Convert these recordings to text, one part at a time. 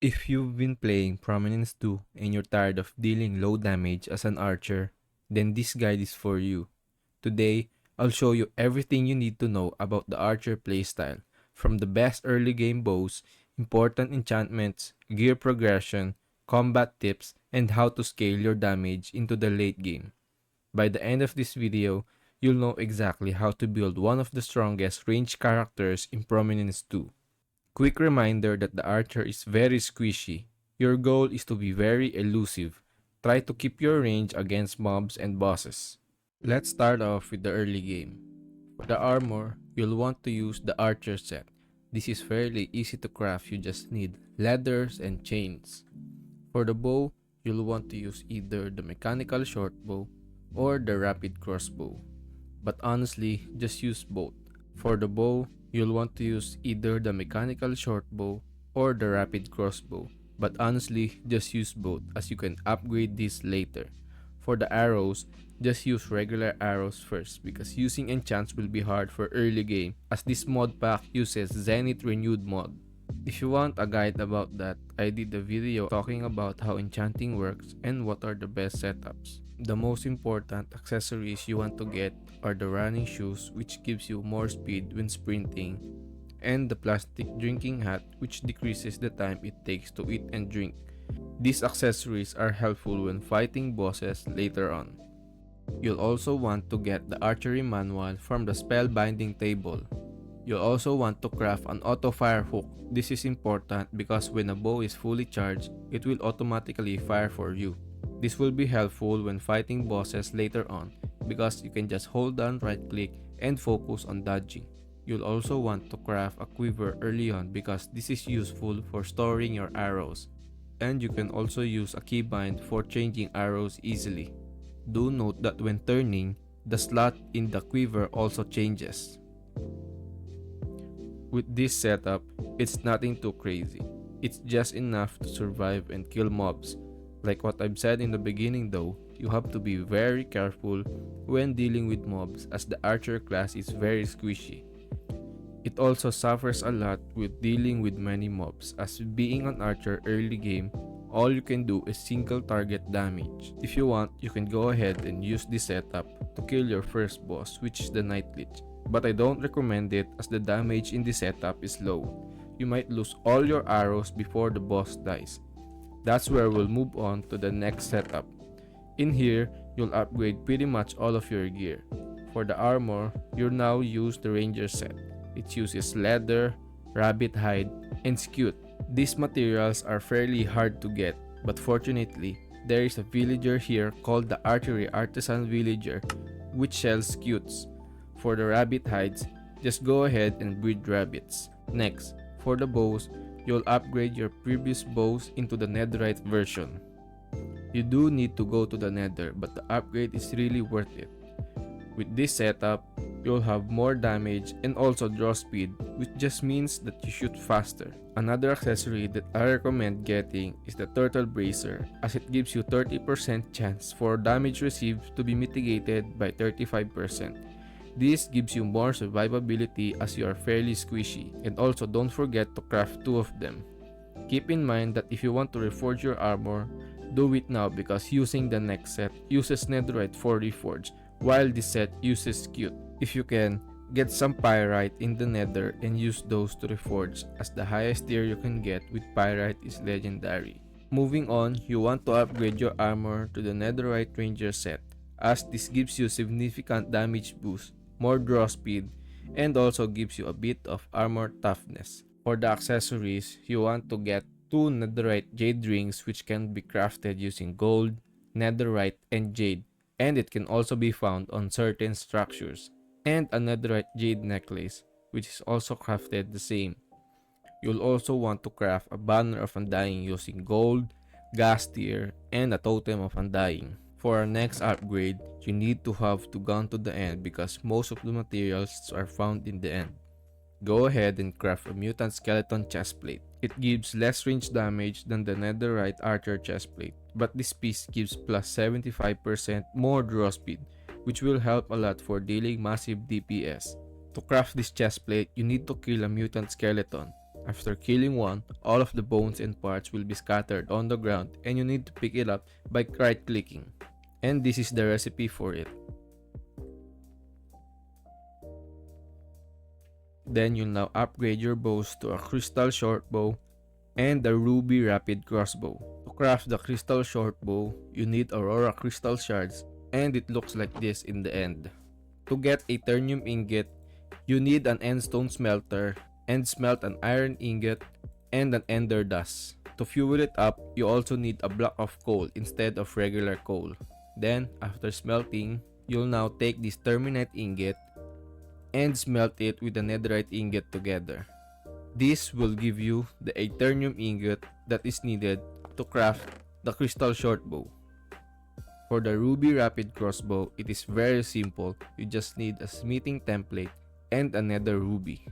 If you've been playing Prominence II and you're tired of dealing low damage as an archer, then this guide is for you. Today, I'll show you everything you need to know about the archer playstyle, from the best early game bows, important enchantments, gear progression, combat tips, and how to scale your damage into the late game. By the end of this video, you'll know exactly how to build one of the strongest ranged characters in Prominence 2. Quick reminder that the archer is very squishy. Your goal is to be very elusive. Try to keep your range against mobs and bosses. Let's start off with the early game. For the armor, you'll want to use the archer set. This is fairly easy to craft, you just need ladders and chains. For the bow, you'll want to use either the mechanical short bow or the rapid crossbow. But honestly, just use both. For the bow, you'll want to use either the mechanical short bow or the rapid crossbow. But honestly, just use both as you can upgrade this later. For the arrows, just use regular arrows first because using enchants will be hard for early game as this mod pack uses Zenith Renewed mod. If you want a guide about that, I did a video talking about how enchanting works and what are the best setups. The most important accessories you want to get are the running shoes, which gives you more speed when sprinting, and the plastic drinking hat, which decreases the time it takes to eat and drink. These accessories are helpful when fighting bosses later on. You'll also want to get the archery manual from the spellbinding table. You'll also want to craft an auto fire hook. This is important because when a bow is fully charged, it will automatically fire for you. This will be helpful when fighting bosses later on because you can just hold down right click and focus on dodging. You'll also want to craft a quiver early on because this is useful for storing your arrows. And you can also use a keybind for changing arrows easily. Do note that when turning, the slot in the quiver also changes. With this setup, it's nothing too crazy. It's just enough to survive and kill mobs. Like what I've said in the beginning though, you have to be very careful when dealing with mobs as the archer class is very squishy. It also suffers a lot with dealing with many mobs as being an archer early game, all you can do is single target damage. If you want, you can go ahead and use this setup to kill your first boss, which is the Night Lich. But I don't recommend it as the damage in this setup is low. You might lose all your arrows before the boss dies. That's where we'll move on to the next setup. In here, you'll upgrade pretty much all of your gear. For the armor, you'll now use the ranger set. It uses leather, rabbit hide, and scute. These materials are fairly hard to get, but fortunately, there is a villager here called the Archery Artisan Villager, which sells scutes. For the rabbit hides, just go ahead and breed rabbits. Next, for the bows, you'll upgrade your previous bows into the netherite version. You do need to go to the nether, but the upgrade is really worth it. With this setup, you'll have more damage and also draw speed, which just means that you shoot faster. Another accessory that I recommend getting is the Turtle Bracer, as it gives you 30% chance for damage received to be mitigated by 35%. This gives you more survivability as you are fairly squishy, and also don't forget to craft 2 of them. Keep in mind that if you want to reforge your armor, do it now because using the next set uses netherite for reforge, while this set uses scute. If you can, get some pyrite in the nether and use those to reforge as the highest tier you can get with pyrite is legendary. Moving on, you want to upgrade your armor to the netherite ranger set as this gives you significant damage boost, more draw speed, and also gives you a bit of armor toughness. For the accessories, you want to get 2 netherite jade rings which can be crafted using gold, netherite, and jade, and it can also be found on certain structures, and a netherite jade necklace which is also crafted the same. You'll also want to craft a banner of undying using gold, gas tier, and a totem of undying. For our next upgrade, you need to have to gun to the end because most of the materials are found in the end. Go ahead and craft a mutant skeleton chestplate. It gives less range damage than the netherite archer chestplate, but this piece gives plus 75% more draw speed, which will help a lot for dealing massive DPS. To craft this chestplate, you need to kill a mutant skeleton. After killing one, all of the bones and parts will be scattered on the ground and you need to pick it up by right clicking. And this is the recipe for it. Then you'll now upgrade your bows to a crystal short bow and the ruby rapid crossbow. To craft the crystal short bow, you need aurora crystal shards and it looks like this in the end. To get a ternium ingot, you need an endstone smelter and smelt an iron ingot and an ender dust. To fuel it up, you also need a block of coal instead of regular coal. Then, after smelting, you'll now take this terminite ingot and smelt it with the netherite ingot together. This will give you the aeternium ingot that is needed to craft the crystal short bow. For the ruby rapid crossbow, it is very simple. You just need a smithing template and a nether ruby.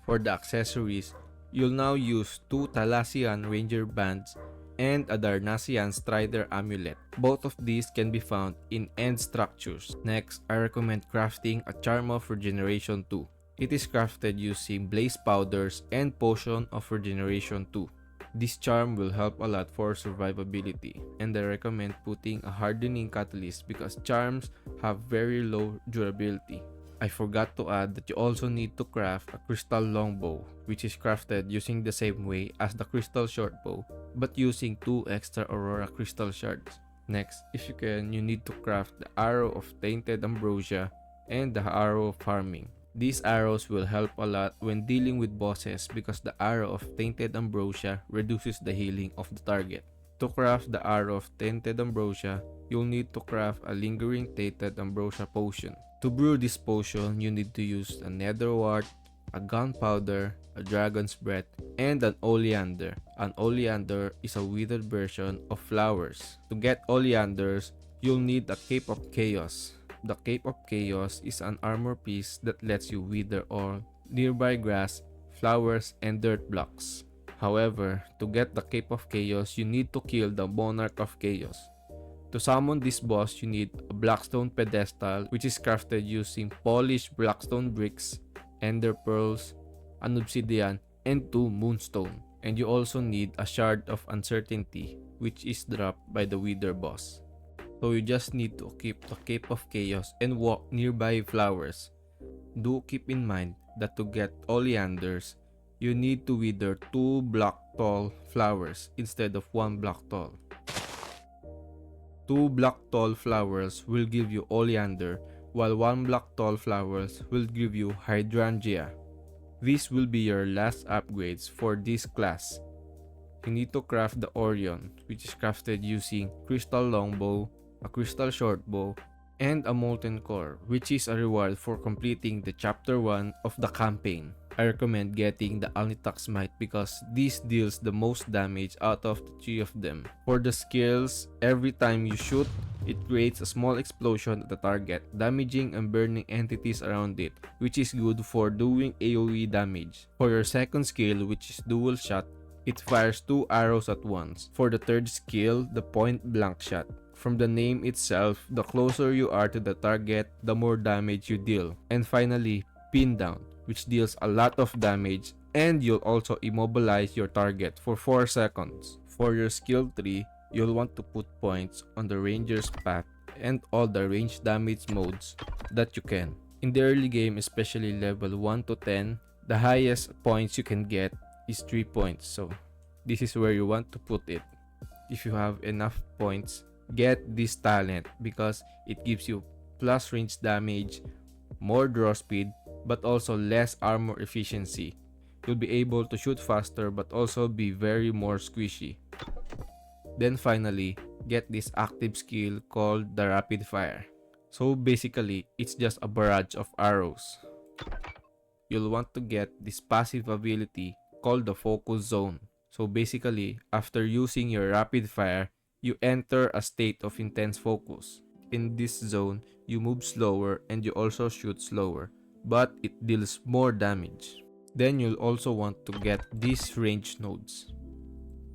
For the accessories, you'll now use 2 Thalassian ranger bands and a Darnassian strider amulet. Both of these can be found in end structures. Next, I recommend crafting a charm of regeneration 2. It is crafted using blaze powders and potion of regeneration 2. This charm will help a lot for survivability, and I recommend putting a hardening catalyst because charms have very low durability. I forgot to add that you also need to craft a crystal longbow, which is crafted using the same way as the crystal shortbow, but using 2 extra aurora crystal shards. Next, if you can, you need to craft the arrow of tainted ambrosia and the arrow of farming. These arrows will help a lot when dealing with bosses because the arrow of tainted ambrosia reduces the healing of the target. To craft the arrow of tainted ambrosia, you'll need to craft a lingering tainted ambrosia potion. To brew this potion, you need to use a nether wart, a gunpowder, a dragon's breath, and an oleander. An oleander is a withered version of flowers. To get oleanders, you'll need a cape of chaos. The Cape of Chaos is an armor piece that lets you wither all nearby grass, flowers, and dirt blocks. However, to get the Cape of Chaos, you need to kill the Monarch of Chaos. To summon this boss, you need a Blackstone pedestal which is crafted using polished Blackstone bricks, ender pearls, an obsidian, and 2 moonstone. And you also need a Shard of Uncertainty which is dropped by the Wither boss. So you just need to keep the Cape of Chaos and walk nearby flowers. Do keep in mind that to get oleanders, you need to wither 2 block tall flowers instead of 1 block tall. 2 block tall flowers will give you oleander, while 1 block tall flowers will give you hydrangea. These will be your last upgrades for this class. You need to craft the Orion, which is crafted using crystal longbow, a crystal shortbow, and a molten core, which is a reward for completing the chapter 1 of the campaign. I recommend getting the Alnitax Might because this deals the most damage out of the 3 of them. For the skills, every time you shoot, it creates a small explosion at the target, damaging and burning entities around it, which is good for doing AoE damage. For your second skill, which is dual shot, it fires 2 arrows at once. For the third skill, the point blank shot. From the name itself, the closer you are to the target, the more damage you deal. And finally, pin down, which deals a lot of damage, and you'll also immobilize your target for 4 seconds. For your skill 3, you'll want to put points on the ranger's path and all the range damage modes that you can. In the early game, especially level 1 to 10, the highest points you can get is 3 points, so this is where you want to put it. If you have enough points, get this talent because it gives you plus range damage, more draw speed, but also less armor efficiency. You'll be able to shoot faster but also be very more squishy. Then finally, get this active skill called the rapid fire. So basically, it's just a barrage of arrows. You'll want to get this passive ability called the focus zone. So basically, after using your rapid fire, you enter a state of intense focus. In this zone, you move slower and you also shoot slower, but it deals more damage. Then you'll also want to get these range nodes.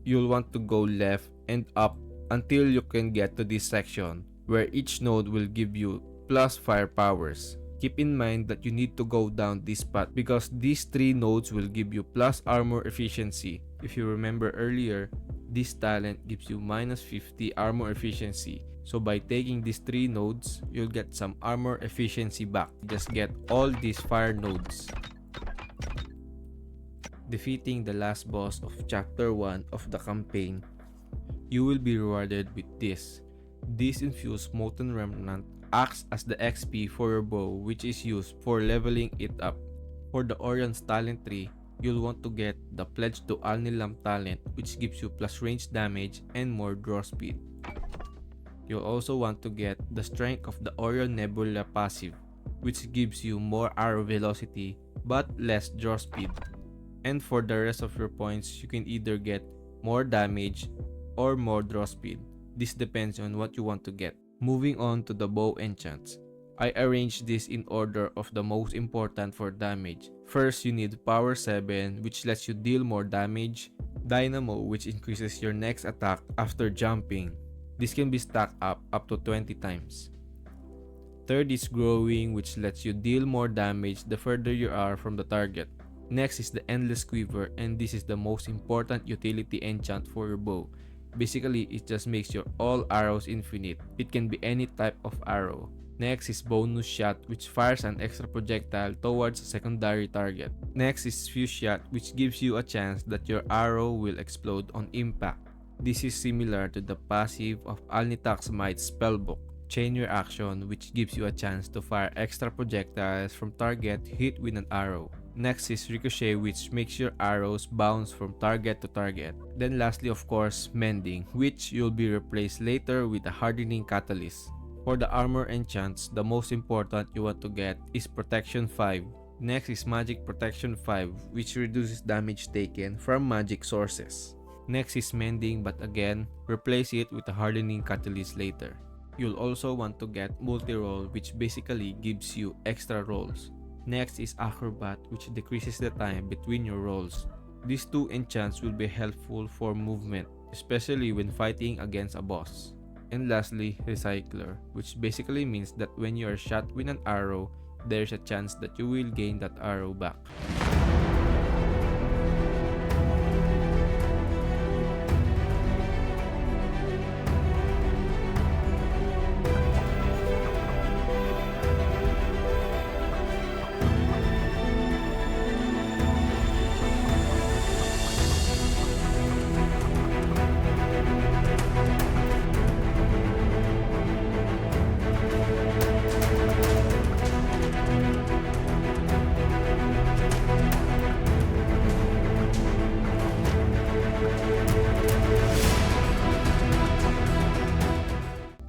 You'll want to go left and up until you can get to this section where each node will give you plus fire powers. Keep in mind that you need to go down this path because these 3 nodes will give you plus armor efficiency. If you remember earlier, this talent gives you minus 50 armor efficiency. So by taking these 3 nodes, you'll get some armor efficiency back. Just get all these fire nodes. Defeating the last boss of chapter 1 of the campaign, you will be rewarded with this. This infused molten remnant acts as the XP for your bow, which is used for leveling it up. For the Orion's talent tree, you'll want to get the Pledge to Alnilam talent, which gives you plus range damage and more draw speed. You'll also want to get the Strength of the Orion Nebula passive, which gives you more arrow velocity but less draw speed. And for the rest of your points, you can either get more damage or more draw speed. This depends on what you want to get. Moving on to the bow enchants. I arranged this in order of the most important for damage. First, you need Power 7, which lets you deal more damage. Dynamo, which increases your next attack after jumping. This can be stacked up to 20 times. Third is Growing, which lets you deal more damage the further you are from the target. Next is the Endless Quiver, and this is the most important utility enchant for your bow. Basically, it just makes your all arrows infinite. It can be any type of arrow. Next is Bonus Shot, which fires an extra projectile towards a secondary target. Next is Fuse Shot, which gives you a chance that your arrow will explode on impact. This is similar to the passive of Alnitak's Might Spellbook. Chain Reaction, which gives you a chance to fire extra projectiles from target hit with an arrow. Next is Ricochet, which makes your arrows bounce from target to target. Then lastly, of course, Mending, which you'll be replaced later with a Hardening Catalyst. For the armor enchants, the most important you want to get is Protection 5. Next is Magic Protection 5, which reduces damage taken from magic sources. Next is Mending, but again, replace it with a Hardening Catalyst later. You'll also want to get Multi-Roll, which basically gives you extra rolls. Next is Acrobat, which decreases the time between your rolls. These 2 enchants will be helpful for movement, especially when fighting against a boss. And lastly, Recycler, which basically means that when you are shot with an arrow, there's a chance that you will gain that arrow back.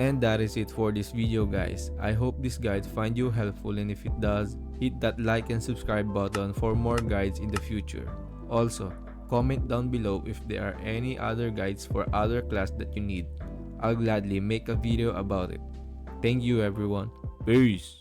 And that is it for this video, guys. I hope this guide find you helpful, and if it does, hit that like and subscribe button for more guides in the future. Also, comment down below if there are any other guides for other class that you need. I'll gladly make a video about it. Thank you everyone. Peace!